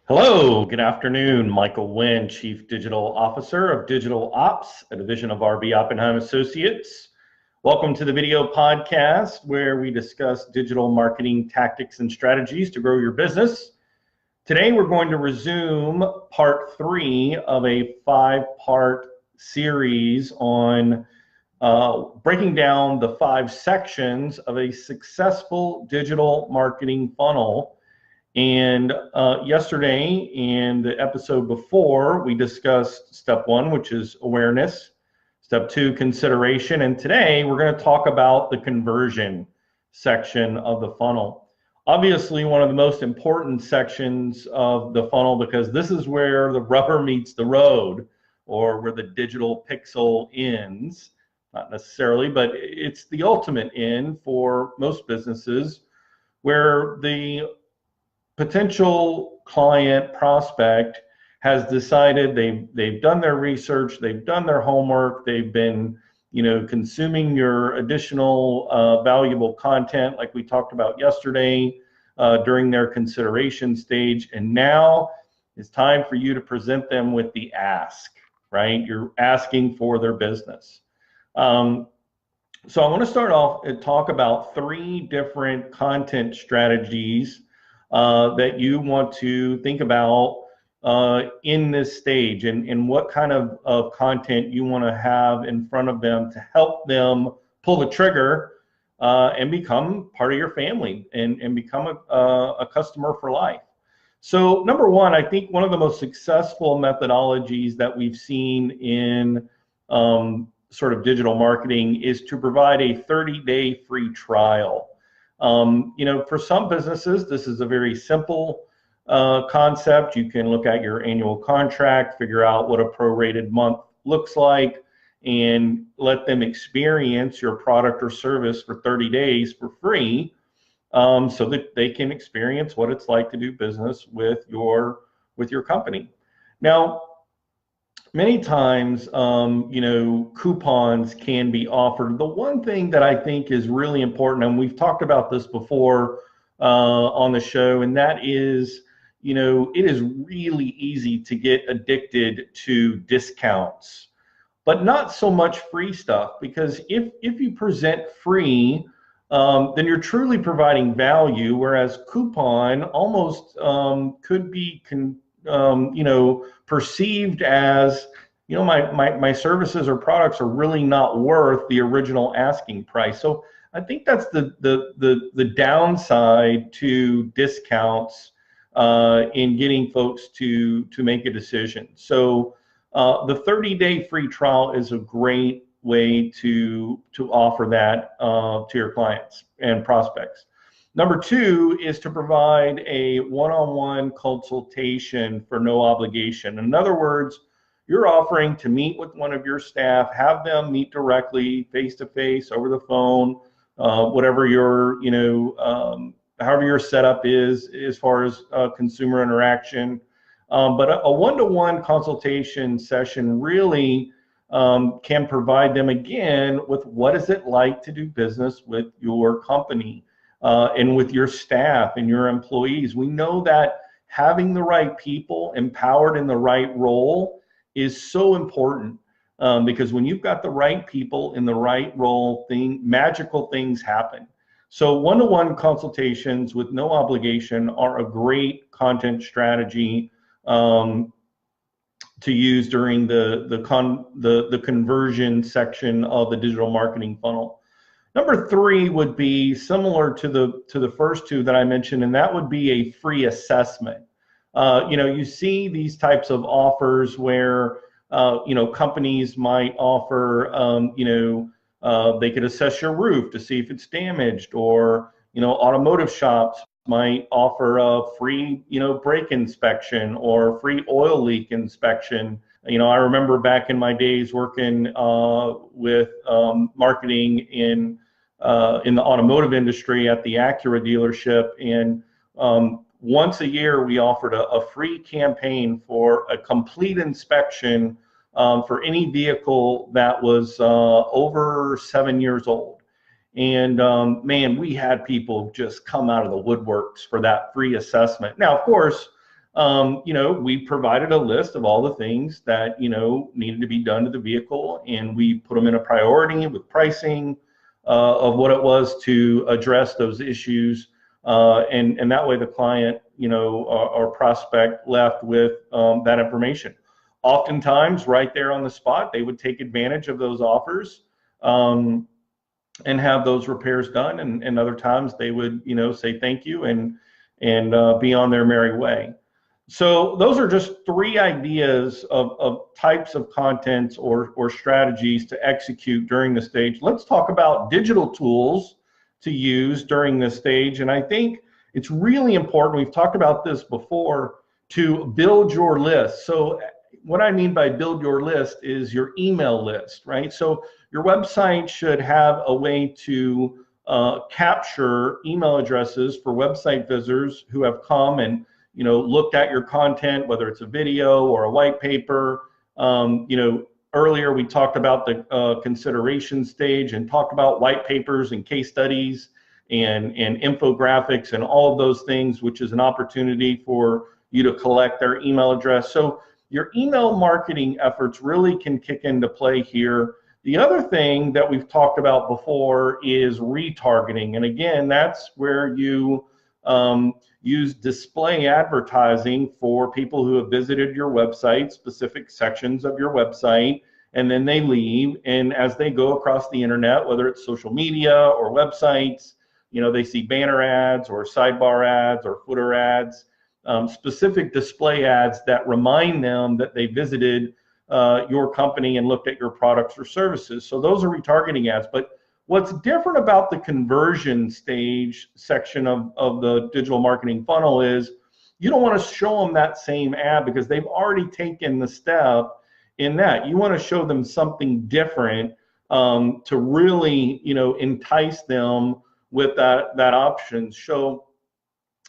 Hello, good afternoon. Michael Wynn, Chief Digital Officer of Digital Ops, a division of RB Oppenheim Associates. Welcome to the video podcast where we discuss digital marketing tactics and strategies to grow your business. Today we're going to resume part 3 of a 5-part series on breaking down the 5 sections of a successful digital marketing funnel. And yesterday and the episode before, we discussed step 1, which is awareness, step 2, consideration, and today we're going to talk about the conversion section of the funnel. Obviously, one of the most important sections of the funnel, because this is where the rubber meets the road, or where the digital pixel ends. Not necessarily, but it's the ultimate end for most businesses, where the potential client prospect has decided they've done their research, they've done their homework, they've been consuming your additional valuable content like we talked about yesterday during their consideration stage, and now it's time for you to present them with the ask, right? You're asking for their business. So I want to start off and talk about 3 different content strategies that you want to think about in this stage, and what kind of content you want to have in front of them to help them pull the trigger and become part of your family and become a customer for life. So number 1, I think one of the most successful methodologies that we've seen in sort of digital marketing is to provide a 30-day free trial. For some businesses, this is a very simple concept. You can look at your annual contract, figure out what a prorated month looks like, and let them experience your product or service for 30 days for free, so that they can experience what it's like to do business with your company. Now, many times, coupons can be offered. The one thing that I think is really important, and we've talked about this before on the show, and that is, it is really easy to get addicted to discounts, but not so much free stuff, because if you present free, then you're truly providing value, whereas coupon almost could be perceived as, my services or products are really not worth the original asking price. So I think that's the downside to discounts in getting folks to make a decision. So the 30-day free trial is a great way to offer that to your clients and prospects. Number 2 is to provide a one-on-one consultation for no obligation. In other words, you're offering to meet with one of your staff, have them meet directly, face-to-face, over the phone, whatever your, however your setup is as far as consumer interaction. But a one-to-one consultation session really can provide them, again, with what is it like to do business with your company. And with your staff and your employees. We know that having the right people empowered in the right role is so important, because when you've got the right people in the right role, magical things happen. So one-to-one consultations with no obligation are a great content strategy to use during the conversion section of the digital marketing funnel. Number 3 would be similar to the first 2 that I mentioned, and that would be a free assessment. You see these types of offers where companies might offer, they could assess your roof to see if it's damaged, or automotive shops might offer a free brake inspection or free oil leak inspection. I remember back in my days working with marketing in the automotive industry at the Acura dealership, and once a year we offered a free campaign for a complete inspection for any vehicle that was over 7 years old. And man, we had people just come out of the woodworks for that free assessment. Now, of course, you know, we provided a list of all the things that, you know, needed to be done to the vehicle, and we put them in a priority with pricing of what it was to address those issues. And that way the client, you know, or prospect left with that information. Oftentimes, right there on the spot, they would take advantage of those offers and have those repairs done. And other times they would, you know, say thank you and be on their merry way. So those are just 3 ideas of types of contents or strategies to execute during the stage. Let's talk about digital tools to use during this stage. And I think it's really important, we've talked about this before, to build your list. So what I mean by build your list is your email list, right? So your website should have a way to capture email addresses for website visitors who have come and, you know, looked at your content, whether it's a video or a white paper. You know, earlier we talked about the consideration stage and talked about white papers and case studies and infographics and all of those things, which is an opportunity for you to collect their email address. So your email marketing efforts really can kick into play here. The other thing that we've talked about before is retargeting. And again, that's where you use display advertising for people who have visited your website, specific sections of your website, and then they leave. And as they go across the internet, whether it's social media or websites, you know, they see banner ads or sidebar ads or footer ads, specific display ads that remind them that they visited your company and looked at your products or services. So those are retargeting ads. But what's different about the conversion stage section of the digital marketing funnel is you don't want to show them that same ad because they've already taken the step in that. You want to show them something different to really, you know, entice them with that option. So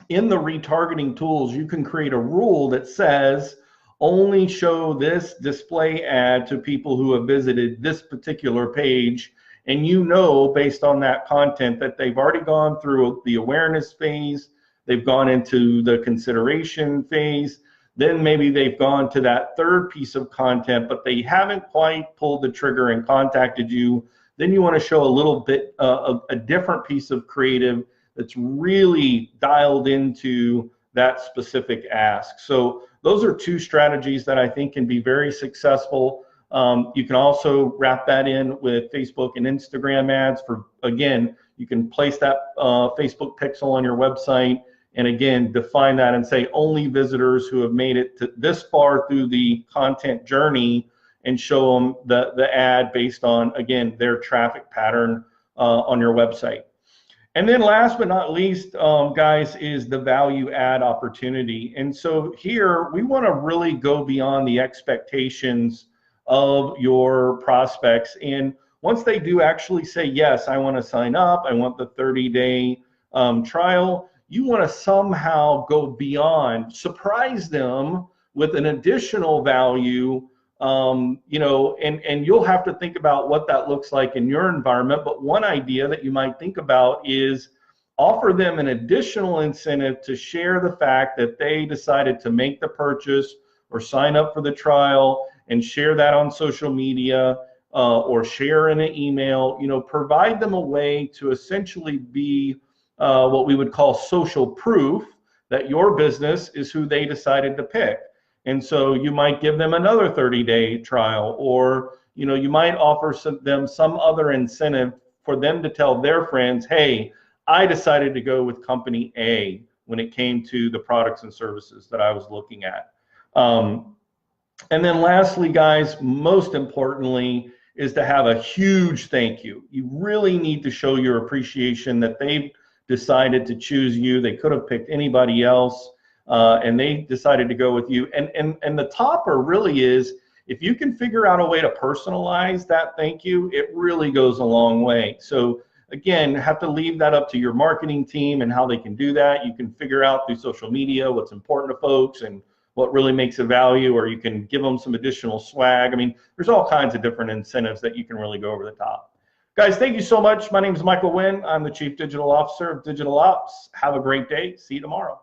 in the retargeting tools, you can create a rule that says only show this display ad to people who have visited this particular page. And you know, based on that content, that they've already gone through the awareness phase, they've gone into the consideration phase, then maybe they've gone to that third piece of content, but they haven't quite pulled the trigger and contacted you. Then you want to show a little bit of a different piece of creative that's really dialed into that specific ask. So those are 2 strategies that I think can be very successful. You can also wrap that in with Facebook and Instagram ads for, again, you can place that Facebook pixel on your website and again, define that and say only visitors who have made it to this far through the content journey and show them the ad based on, again, their traffic pattern on your website. And then last but not least, guys, is the value add opportunity. And so here we want to really go beyond the expectations of your prospects. And once they do actually say, yes, I want to sign up, I want the 30-day trial, you want to somehow go beyond, surprise them with an additional value, you know, and you'll have to think about what that looks like in your environment. But one idea that you might think about is offer them an additional incentive to share the fact that they decided to make the purchase or sign up for the trial and share that on social media or share in an email. You know, provide them a way to essentially be what we would call social proof that your business is who they decided to pick. And so you might give them another 30-day trial, or you know, you might offer them some other incentive for them to tell their friends, hey, I decided to go with company A when it came to the products and services that I was looking at. And then lastly, guys, most importantly, is to have a huge thank you. You really need to show your appreciation that they've decided to choose you. They could have picked anybody else, and they decided to go with you. And the topper really is, if you can figure out a way to personalize that thank you, it really goes a long way. So again, have to leave that up to your marketing team and how they can do that. You can figure out through social media what's important to folks and what really makes a value, or you can give them some additional swag. I mean, there's all kinds of different incentives that you can really go over the top. Guys, thank you so much. My name is Michael Wynn. I'm the Chief Digital Officer of Digital Ops. Have a great day. See you tomorrow.